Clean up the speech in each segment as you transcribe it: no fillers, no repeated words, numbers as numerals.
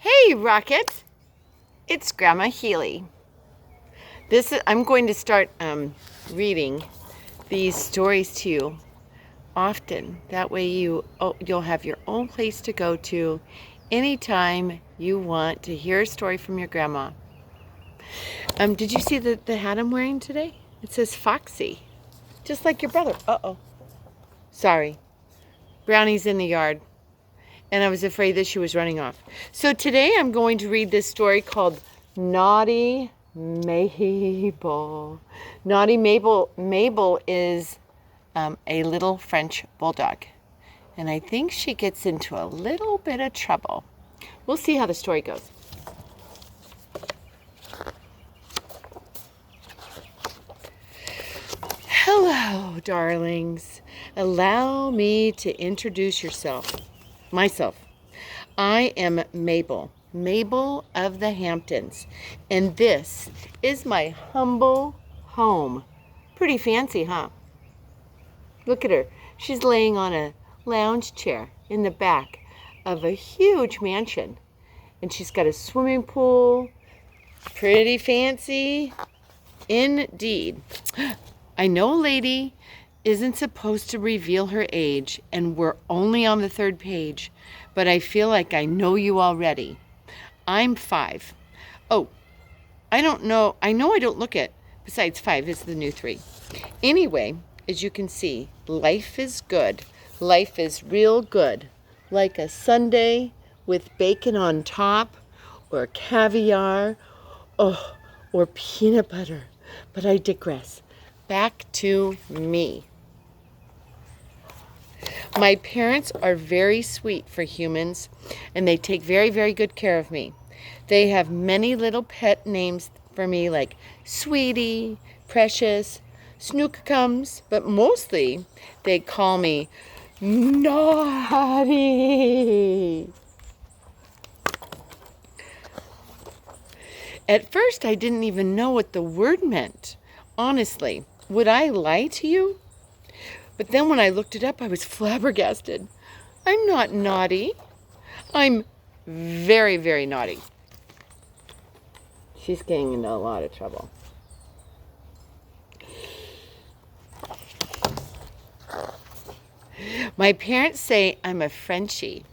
Hey, Rocket. It's Grandma Healy. I'm going to start reading these stories to you often. That way you'll have your own place to go to anytime you want to hear a story from your grandma. Did you see the hat I'm wearing today? It says Foxy, just like your brother. Uh-oh. Sorry. Brownie's in the yard, and I was afraid that she was running off. So today I'm going to read this story called Naughty Mabel. Naughty Mabel. Mabel is a little French bulldog, and I think she gets into a little bit of trouble. We'll see how the story goes. Hello, darlings. Allow me to introduce myself. I am Mabel of the Hamptons, and this is my humble home. Pretty fancy, huh? Look at her. She's laying on a lounge chair in the back of a huge mansion, and she's got a swimming pool. Pretty fancy indeed. I know a lady isn't supposed to reveal her age, and we're only on the 3rd page, but I feel like I know you already. I'm 5. Oh, I know I don't look it. Besides, 5 is the new 3. Anyway, as you can see, life is good. Life is real good. Like a sundae with bacon on top, or caviar, or peanut butter. But I digress. Back to me. My parents are very sweet for humans, and they take very, very good care of me. They have many little pet names for me, like Sweetie, Precious, Snookums, but mostly they call me Naughty. At first, I didn't even know what the word meant. Honestly, would I lie to you? But then when I looked it up, I was flabbergasted. I'm not naughty. I'm very, very naughty. She's getting into a lot of trouble. My parents say I'm a Frenchie,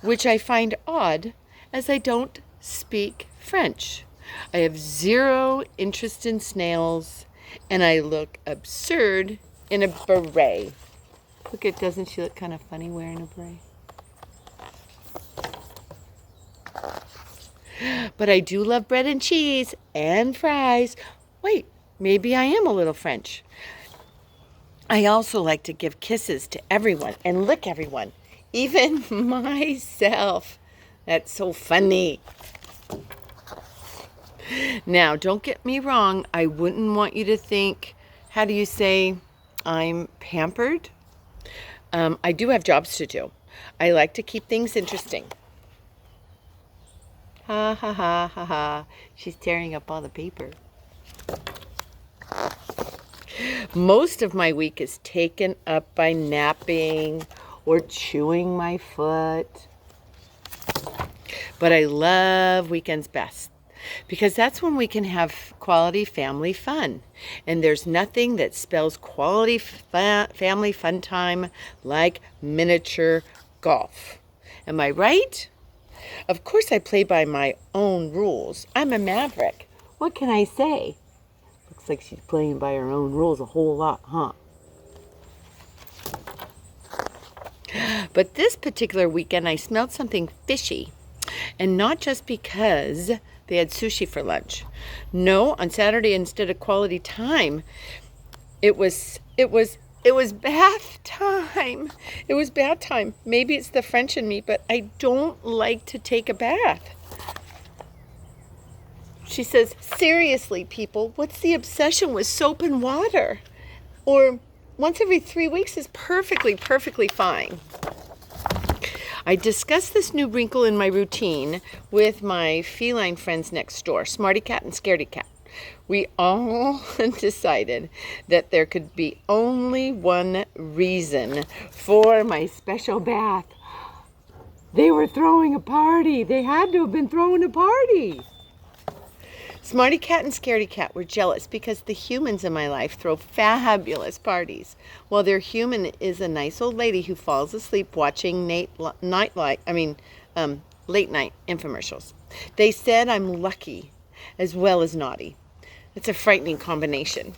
which I find odd as I don't speak French. I have 0 interest in snails, and I look absurd in a beret. Doesn't she look kind of funny wearing a beret? But I do love bread and cheese and fries. Wait, maybe I am a little French. I also like to give kisses to everyone and lick everyone, even myself. That's so funny. Now, don't get me wrong. I wouldn't want you to think, how do you say, I'm pampered? I do have jobs to do. I like to keep things interesting. Ha ha ha ha ha. She's tearing up all the paper. Most of my week is taken up by napping or chewing my foot. But I love weekends best, because that's when we can have quality family fun. And there's nothing that spells quality family fun time like miniature golf. Am I right? Of course I play by my own rules. I'm a maverick. What can I say? Looks like she's playing by her own rules a whole lot, huh? But this particular weekend I smelled something fishy. And not just because they had sushi for lunch. No, on Saturday, instead of quality time, it was bath time. It was bath time. Maybe it's the French in me, but I don't like to take a bath. She says, seriously, people, what's the obsession with soap and water? Or once every 3 weeks is perfectly fine. I discussed this new wrinkle in my routine with my feline friends next door, Smarty Cat and Scaredy Cat. We all decided that there could be only one reason for my special bath. They were throwing a party. They had to have been throwing a party. Smarty Cat and Scaredy Cat were jealous because the humans in my life throw fabulous parties, while their human is a nice old lady who falls asleep watching late night infomercials. They said I'm lucky as well as naughty. It's a frightening combination.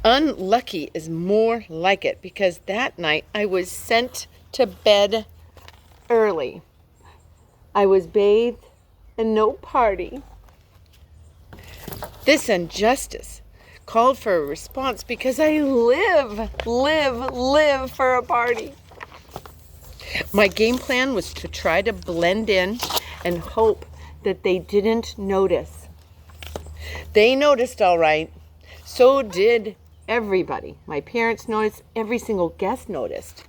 Unlucky is more like it because that night I was sent to bed early. I was bathed and no party. This injustice called for a response because I live for a party. My game plan was to try to blend in and hope that they didn't notice. They noticed all right. So did everybody. My parents noticed. Every single guest noticed.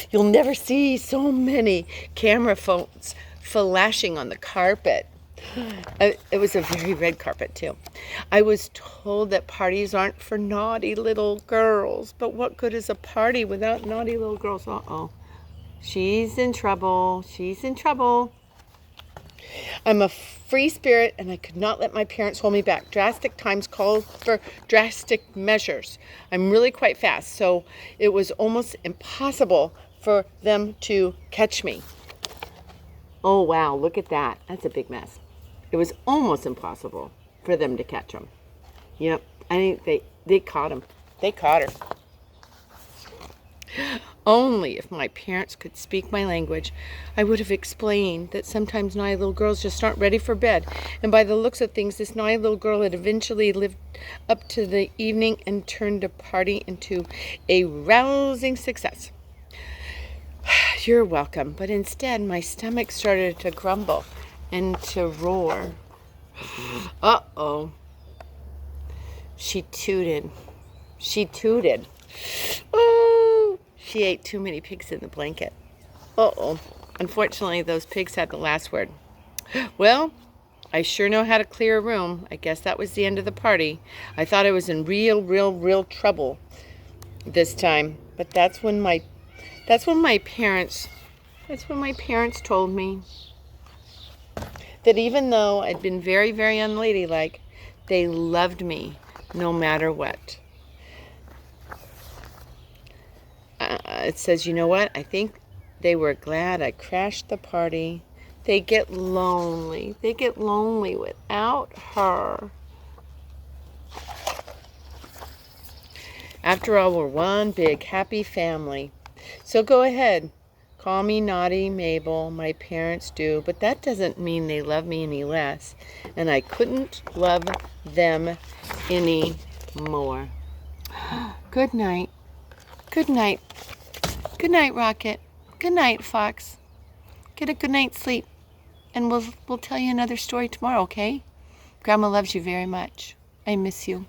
You'll never see so many camera phones flashing on the carpet. It was a very red carpet too. I was told that parties aren't for naughty little girls, but what good is a party without naughty little girls? Uh-oh. She's in trouble. She's in trouble. I'm a free spirit and I could not let my parents hold me back. Drastic times call for drastic measures. I'm really quite fast, so it was almost impossible for them to catch me. Oh wow, look at that. That's a big mess. It was almost impossible for them to catch him. Yep, I think they caught him. They caught her. Only if my parents could speak my language, I would have explained that sometimes naughty little girls just aren't ready for bed. And by the looks of things, this naughty little girl had eventually lived up to the evening and turned a party into a rousing success. You're welcome, but instead my stomach started to grumble and to roar. Uh-oh. She tooted. She tooted. Oh, she ate too many pigs in the blanket. Uh-oh. Unfortunately, those pigs had the last word. Well, I sure know how to clear a room. I guess that was the end of the party. I thought I was in real trouble this time. But that's when my parents told me that even though I'd been very unladylike, they loved me no matter what. It says, you know what? I think they were glad I crashed the party. They get lonely. They get lonely without her. After all, we're one big happy family. So go ahead. Call me naughty Mabel. My parents do. But that doesn't mean they love me any less. And I couldn't love them any more. Good night. Good night. Good night, Rocket. Good night, Fox. Get a good night's sleep. And we'll tell you another story tomorrow, okay? Grandma loves you very much. I miss you.